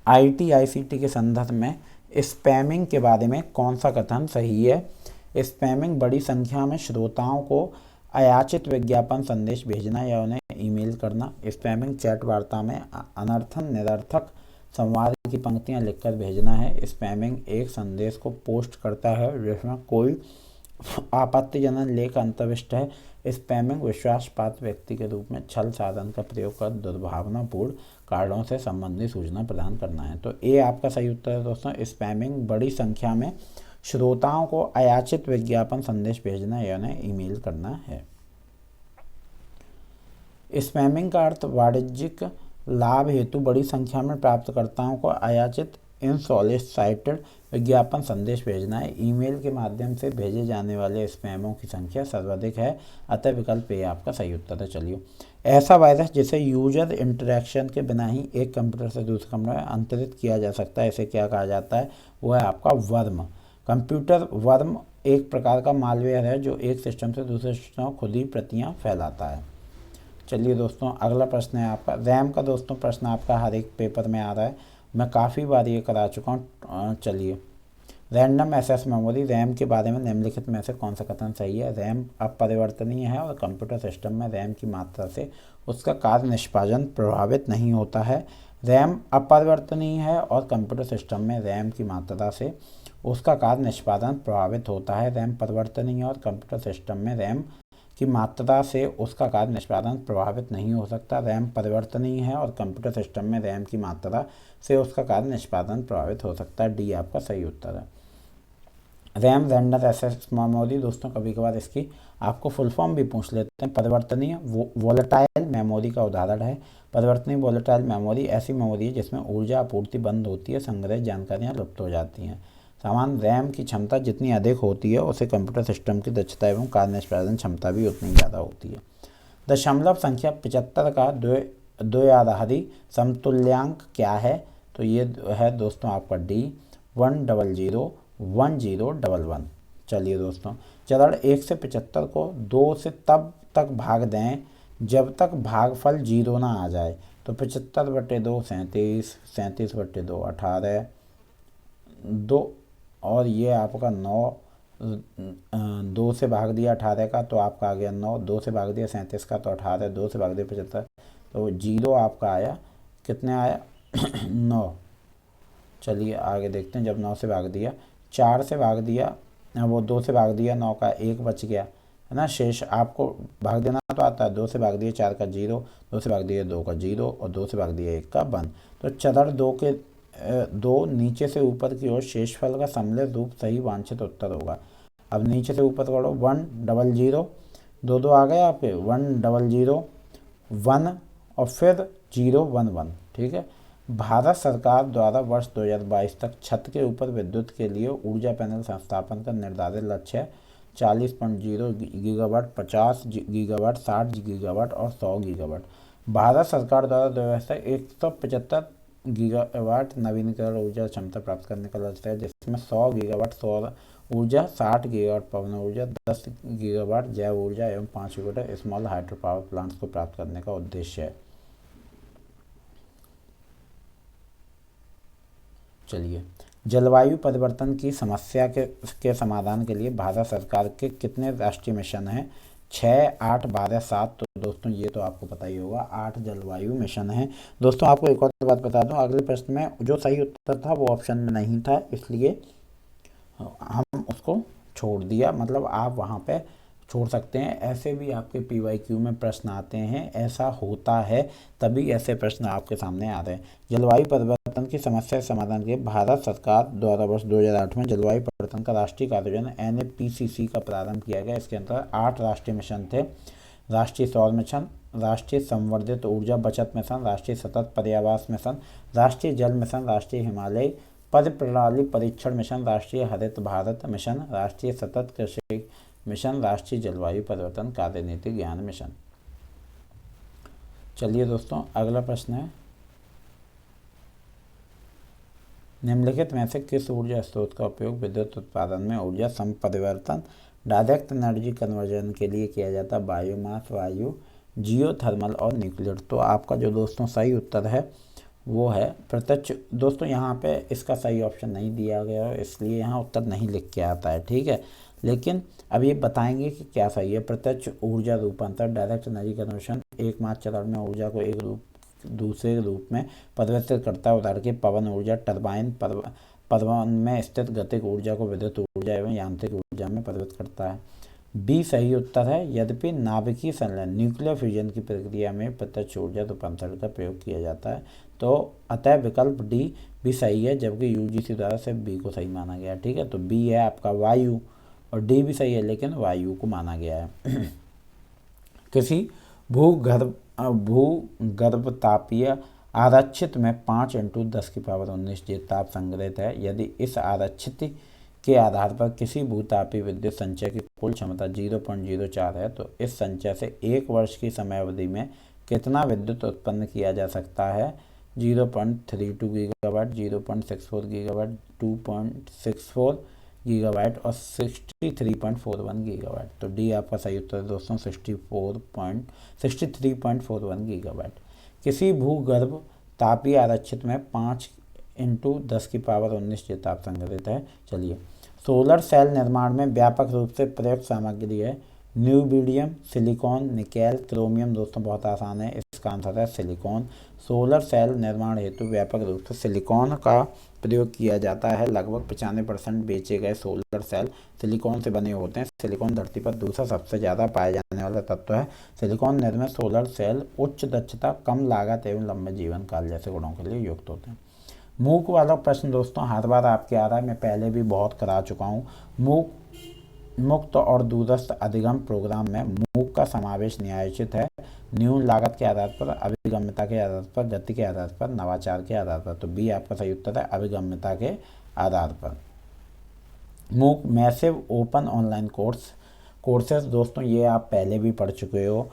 IICT के संदर्भ में स्पैमिंग के बारे में कौन सा कथन सही है। स्पैमिंग बड़ी संख्या में श्रोताओं को अयाचित विज्ञापन संदेश भेजना या उन्हें ईमेल करना। स्पैमिंग चैट वार्ता में अनर्थन निरर्थक संवाद की पंक्तियां लिखकर भेजना है। स्पैमिंग एक संदेश को पोस्ट करता है जिसमें कोई आपत्तिजनक लेख अंतर्विष्ट है। स्पैमिंग विश्वासपात्र व्यक्ति के रूप में छल साधन का प्रयोग कर दुर्भावनापूर्ण कारणों से संबंधित सूचना प्रदान करना है। तो ये आपका सही उत्तर है दोस्तों। स्पैमिंग बड़ी संख्या में श्रोताओं को अयाचित विज्ञापन संदेश भेजना या उन्हें ईमेल करना है। स्पैमिंग का अर्थ वाणिज्यिक लाभ हेतु बड़ी संख्या में प्राप्तकर्ताओं को अयाचित इनसॉलिसिटेड विज्ञापन संदेश भेजना है। ईमेल के माध्यम से भेजे जाने वाले स्पैमों की संख्या सर्वाधिक है, अतः विकल्प ए आपका सही उत्तर है। चलिए, ऐसा वायरस जिसे यूजर इंटरेक्शन के बिना ही एक कंप्यूटर से दूसरे कंप्यूटर में अंतरित किया जा सकता है, इसे क्या कहा जाता है, वो है आपका वर्म। कंप्यूटर वर्म एक प्रकार का मालवेयर है जो एक सिस्टम से दूसरे सिस्टम में खुद ही प्रतियां फैलाता है। चलिए दोस्तों अगला प्रश्न है आपका रैम का। दोस्तों प्रश्न आपका हर एक पेपर में आ रहा है, मैं काफ़ी बार ये करा चुका हूँ। चलिए, रैंडम एक्सेस मेमोरी रैम के बारे में निम्नलिखित में से कौन सा कथन सही है। रैम अपरिवर्तनीय है और कंप्यूटर सिस्टम में रैम की मात्रा से उसका कार्य निष्पादन प्रभावित नहीं होता है। रैम अपरिवर्तनीय है और कंप्यूटर सिस्टम में रैम की मात्रा से उसका कार्य निष्पादन प्रभावित होता है। रैम परिवर्तनीय है और कंप्यूटर सिस्टम में रैम की मात्रा से उसका कार्य निष्पादन प्रभावित नहीं हो सकता। रैम परिवर्तनीय है और कंप्यूटर सिस्टम में रैम की मात्रा से उसका कार्य निष्पादन प्रभावित हो सकता है। डी आपका सही उत्तर है। रैम रैंडम एक्सेस मेमोरी दोस्तों कभी कभार इसकी आपको फुल फॉर्म भी पूछ लेते हैं। परिवर्तनीय वोलेटाइल मेमोरी का उदाहरण है। परिवर्तनीय वोलेटाइल मेमोरी ऐसी मेमोरी है जिसमें ऊर्जा आपूर्ति बंद होती है, संग्रहित जानकारियाँ लुप्त हो जाती हैं। सामान्य रैम की क्षमता जितनी अधिक होती है उसे कंप्यूटर सिस्टम की दक्षता एवं कार्य निष्पादन क्षमता भी उतनी ज़्यादा होती है। दशमलव संख्या 75 का द्विआधारी समतुल्यांक क्या है, तो ये है दोस्तों आपका डी 1001011। चलिए दोस्तों, चरण 1 से 75 को 2 से तब तक भाग दें जब तक भागफल 0 ना आ जाए। तो 75/2 37, 37/2 18, 2 और ये आपका 9, 2 से भाग दिया 18 का तो आपका आ गया 9, 2 से भाग दिया 37 का तो 18, 2 से भाग दिया 75 तो 0 आपका आया, कितने आया 9। चलिए आगे देखते हैं। जब 9 से भाग दिया, 4 से भाग दिया, वो 2 से भाग दिया 9 का 1 बच गया है ना, शेष आपको भाग देना तो आता है। 2 से भाग दिया 4 का 0, 2 से भाग दिया 2 का 0 और 2 से भाग दिया 1 का 1। तो चरण 2 के 2 नीचे से ऊपर की ओर शेषफल का सम्मिलित रूप सही वांछित उत्तर होगा। अब नीचे से ऊपर करो 100, 2 आ गए आपके 100 1 और फिर 011। ठीक है। भारत सरकार द्वारा वर्ष 2022 तक छत के ऊपर विद्युत के लिए ऊर्जा पैनल संस्थापन का निर्धारित लक्ष्य है। 40.0 गीगावाट, 50 गीगावाट, 60 गीगावाट और 100 गीगावाट। भारत सरकार द्वारा व्यवस्थित 175 गीगावाट नवीनीकरण ऊर्जा क्षमता प्राप्त करने का लक्ष्य है, जिसमें 100 गीगावाट सौर ऊर्जा, 60 गीगावाट पवन ऊर्जा, 10 गीगावाट जैव ऊर्जा एवं 5 gigawatt small hydro power plants को प्राप्त करने का उद्देश्य है। चलिए, जलवायु परिवर्तन की समस्या के समाधान के लिए भारत सरकार के कितने राष्ट्रीय मिशन हैं? 6, 8, 12, 7। तो दोस्तों ये तो आपको पता ही होगा, 8 जलवायु मिशन हैं। दोस्तों आपको एक और बात बता दूं, अगले प्रश्न में जो सही उत्तर था वो ऑप्शन में नहीं था, इसलिए हम उसको छोड़ दिया, मतलब आप वहाँ पे छोड़ सकते हैं। ऐसे भी आपके PYQ में प्रश्न आते हैं, ऐसा होता है, तभी ऐसे प्रश्न आपके सामने आ रहे हैं। जलवायु परिवर्तन की समस्या के समाधान के भारत सरकार द्वारा वर्ष 2008 में जलवायु परिवर्तन का राष्ट्रीय कार्यान्वयन NAPCC का प्रारंभ किया गया। इसके अंतर्गत 8 राष्ट्रीय मिशन थे। राष्ट्रीय सौर मिशन, राष्ट्रीय संवर्धित ऊर्जा बचत मिशन, राष्ट्रीय सतत पर्यावरण मिशन, राष्ट्रीय जल मिशन, राष्ट्रीय हिमालय पद प्रणाली परीक्षण मिशन, राष्ट्रीय हरित भारत मिशन, राष्ट्रीय सतत कृषि मिशन, राष्ट्रीय जलवायु परिवर्तन कार्यनीति ज्ञान मिशन। चलिए दोस्तों, अगला प्रश्न है, निम्नलिखित में से किस ऊर्जा स्रोत का उपयोग विद्युत उत्पादन में ऊर्जा संपरिवर्तन डायरेक्ट एनर्जी कन्वर्जन के लिए किया जाता है? बायोमास, वायु, जियोथर्मल और न्यूक्लियर। तो आपका जो दोस्तों सही उत्तर है वो है प्रत्यक्ष। दोस्तों यहाँ पे इसका सही ऑप्शन नहीं दिया गया है, इसलिए यहाँ उत्तर नहीं लिख के आता है, ठीक है। लेकिन अब ये बताएंगे कि क्या सही है। प्रत्यक्ष ऊर्जा रूपांतर डायरेक्ट एनर्जी कन्वर्शन एकमात्र चरण में ऊर्जा को एक रूप दूसरे रूप में परिवर्तित करता है। उदाहरण के पवन ऊर्जा टरबाइन पवन में स्थित गतिक ऊर्जा को विद्युत ऊर्जा एवं यांत्रिक ऊर्जा में परिवर्तित करता है। बी सही उत्तर है। यद्यपि नाभिकीय संलयन न्यूक्लियर फ्यूजन की प्रक्रिया में प्रत्यक्ष ऊर्जा रूपांतरण का प्रयोग किया जाता है, तो अतः विकल्प डी भी सही है, जबकि UGC द्वारा सिर्फ बी को सही माना गया, ठीक है। तो बी है आपका वायु, और डी भी सही है, लेकिन वायु को माना गया है। किसी भूगर्भतापीय आरक्षित में 5 × 10⁻19 J ताप संग्रहित है। यदि इस आरक्षित के आधार पर किसी भूतापीय विद्युत संचय की कुल क्षमता 0.04 है, तो इस संचय से 1 वर्ष की समय अवधि में कितना विद्युत उत्पन्न किया जा सकता है? 0.32 गीगावाट, 0.64 गीगावाट, 2.64 गीगावाट और 63.41 गीगावाट। तो डी आपका सही उत्तर है दोस्तों, 63.41 गीगावाट। किसी भूगर्भ तापीय आरक्षित में 5 × 10⁻19 J ताप संग्रहित है। चलिए, सोलर सेल निर्माण में व्यापक रूप से प्रयुक्त सामग्री है न्यूबिडियम, सिलिकॉन, निकेल, क्रोमियम। दोस्तों बहुत आसान है, इसका आंसर है सिलिकॉन। सोलर सेल निर्माण हेतु व्यापक रूप से सिलिकॉन का प्रयोग किया जाता है। लगभग 95% बेचे गए सोलर सेल सिलिकॉन से बने होते हैं। सिलिकॉन धरती पर दूसरा सबसे ज़्यादा पाए जाने वाला तत्व है। सिलिकॉन निर्मित सोलर सेल उच्च दक्षता, कम लागत एवं लंबे जीवन काल जैसे गुणों के लिए युक्त होते हैं। मूक वाला प्रश्न दोस्तों हर बार आपके आ रहा है, मैं पहले भी बहुत करा चुका हूँ। मुक्त और दूरस्थ अधिगम प्रोग्राम में मूक का समावेश न्यायोचित है न्यून लागत के आधार पर, अभिगम्यता के आधार पर, गति के आधार पर, नवाचार के आधार पर। तो बी आपका सही उत्तर है, अभिगम्यता के आधार पर। मूक मैसिव ओपन ऑनलाइन कोर्सेज। दोस्तों ये आप पहले भी पढ़ चुके हो।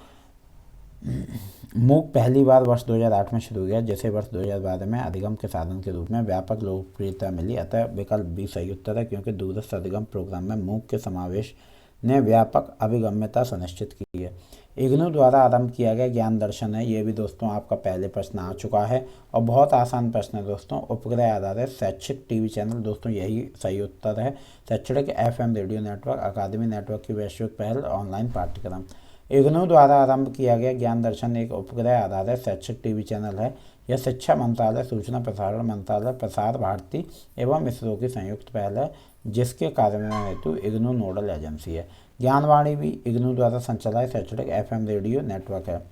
मूक पहली बार वर्ष 2008 में शुरू हुआ, जिसे वर्ष 2012 में अधिगम के साधन के रूप में व्यापक लोकप्रियता मिली। अतः विकल्प बी सही उत्तर है, क्योंकि दूरस्थ अधिगम प्रोग्राम में मूक के समावेश ने व्यापक अभिगम्यता सुनिश्चित की है। इग्नू द्वारा आरंभ किया गया ज्ञान दर्शन है। ये भी दोस्तों आपका पहले प्रश्न आ चुका है और बहुत आसान प्रश्न है दोस्तों। उपग्रह आधारित शैक्षिक टीवी चैनल। दोस्तों यही सही उत्तर है। शैक्षणिक FM रेडियो नेटवर्क, अकादमी नेटवर्क की वैश्विक पहल, ऑनलाइन पाठ्यक्रम। इग्नू द्वारा आरंभ किया गया ज्ञान दर्शन एक उपग्रह आधारित शैक्षिक टीवी चैनल है। यह शिक्षा मंत्रालय, सूचना प्रसारण मंत्रालय, प्रसार भारती एवं इसरो की संयुक्त पहल है, जिसके कार्यान्वयन हेतु इग्नू नोडल एजेंसी है। ज्ञानवाणी भी इग्नू द्वारा संचालित शैक्षणिक FM रेडियो नेटवर्क है।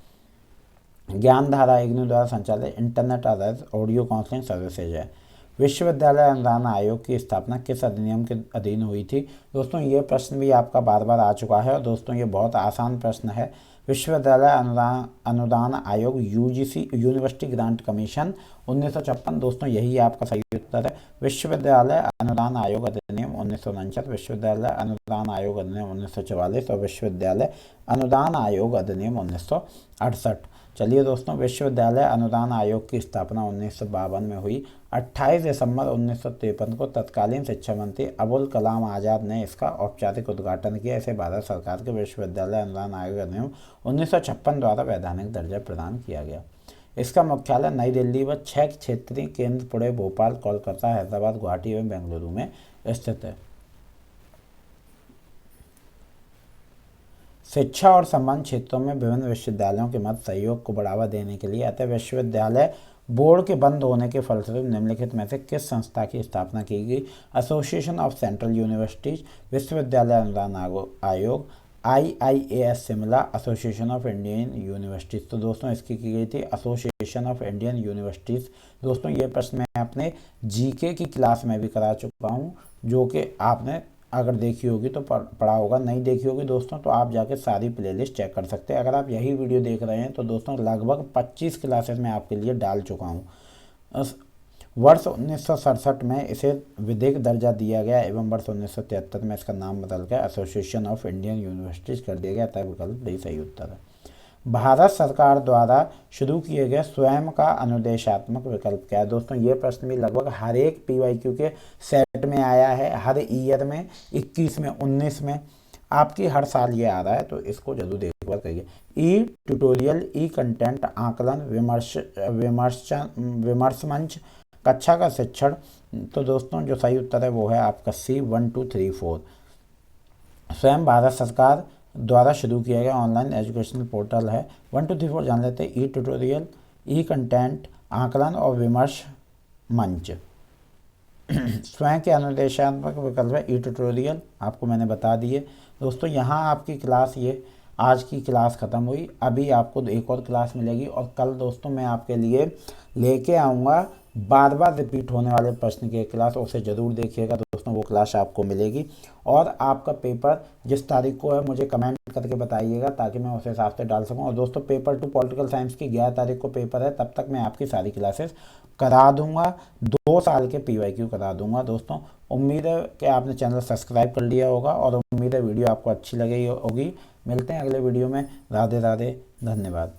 ज्ञानधारा इग्नू द्वारा संचालित इंटरनेट आधारित ऑडियो काउंसलिंग सर्विसेज है। विश्वविद्यालय अनुदान आयोग की स्थापना किस अधिनियम के अधीन हुई थी? दोस्तों ये प्रश्न भी आपका बार बार आ चुका है और दोस्तों ये बहुत आसान प्रश्न है। विश्वविद्यालय अनुदान आयोग यूजीसी यूनिवर्सिटी ग्रांट कमीशन 1956। दोस्तों यही आपका सही उत्तर है। विश्वविद्यालय अनुदान आयोग अधिनियम 1959, विश्वविद्यालय अनुदान आयोग अधिनियम 1944 और विश्वविद्यालय अनुदान आयोग अधिनियम 1968। चलिए दोस्तों, विश्वविद्यालय अनुदान आयोग की स्थापना 1952 में हुई। 28 दिसंबर 1953 को तत्कालीन शिक्षा मंत्री अबुल कलाम आज़ाद ने इसका औपचारिक उद्घाटन किया। इसे भारत सरकार के विश्वविद्यालय अनुदान आयोग अधिनियम 1956 द्वारा वैधानिक दर्जा प्रदान किया गया। इसका मुख्यालय नई दिल्ली व 6 क्षेत्रीय केंद्र पुणे, भोपाल, कोलकाता, हैदराबाद, गुवाहाटी एवं बेंगलुरु में स्थित है। शिक्षा और संबंध क्षेत्रों में विभिन्न विश्वविद्यालयों के मध्य सहयोग को बढ़ावा देने के लिए अतः विश्वविद्यालय बोर्ड के बंद होने के फलस्वरूप निम्नलिखित में से किस संस्था की स्थापना की गई? एसोसिएशन ऑफ सेंट्रल यूनिवर्सिटीज, विश्वविद्यालय अनुदान आयोग, IIAS Shimla, association of Indian universities. तो दोस्तों इसकी की गई थी एसोसिएशन ऑफ इंडियन यूनिवर्सिटीज। दोस्तों ये प्रश्न मैं अपने जीके की क्लास में भी करा चुका हूँ, जो कि आपने अगर देखी होगी तो पढ़ा होगा, नहीं देखी होगी दोस्तों तो आप जाके सारी प्लेलिस्ट चेक कर सकते हैं। अगर आप यही वीडियो देख रहे हैं तो दोस्तों लगभग 25 क्लासेस में आपके लिए डाल चुका हूँ। वर्ष 1967 में इसे विधिक दर्जा दिया गया एवं वर्ष 1973 में इसका नाम बदलकर एसोसिएशन ऑफ इंडियन यूनिवर्सिटीज कर दिया गया। तय विकल्प डी सही उत्तर है। भारत सरकार द्वारा शुरू किए गए स्वयं का अनुदेशात्मक विकल्प क्या है? दोस्तों ये प्रश्न भी लगभग हर एक PYQ के सेट में आया है, हर ईयर में, 21 में, 19 में, आपकी हर साल ये आ रहा है, तो इसको जरूर एक बार करिए। ई ट्यूटोरियल, ई कंटेंट, आकलन, विमर्श मंच, कक्षा का शिक्षण। तो दोस्तों जो सही उत्तर है वो है आपका C 1 2 3 4। स्वयं भारत सरकार द्वारा शुरू किया गया ऑनलाइन एजुकेशनल पोर्टल है। 1 2 3 4 जान लेते हैं। ई ट्यूटोरियल, ई कंटेंट, आकलन और विमर्श मंच। स्वयं के अनुदेशात्मक विकल्प है ई ट्यूटोरियल, आपको मैंने बता दिए। दोस्तों यहाँ आपकी क्लास, ये आज की क्लास ख़त्म हुई, अभी आपको एक और क्लास मिलेगी और कल दोस्तों मैं आपके लिए लेके आऊँगा बार बार रिपीट होने वाले प्रश्न की क्लास, उसे ज़रूर देखिएगा दोस्तों, वो क्लास आपको मिलेगी। और आपका पेपर जिस तारीख को है मुझे कमेंट करके बताइएगा ताकि मैं उस हिसाब से डाल सकूं। और दोस्तों पेपर 2 पॉलिटिकल साइंस की 11 तारीख को पेपर है, तब तक मैं आपकी सारी क्लासेस करा दूंगा, 2 साल के PYQ करा दूंगा। दोस्तों उम्मीद है कि आपने चैनल सब्सक्राइब कर लिया होगा और उम्मीद है वीडियो आपको अच्छी लगी होगी। मिलते हैं अगले वीडियो में। राधे राधे, धन्यवाद।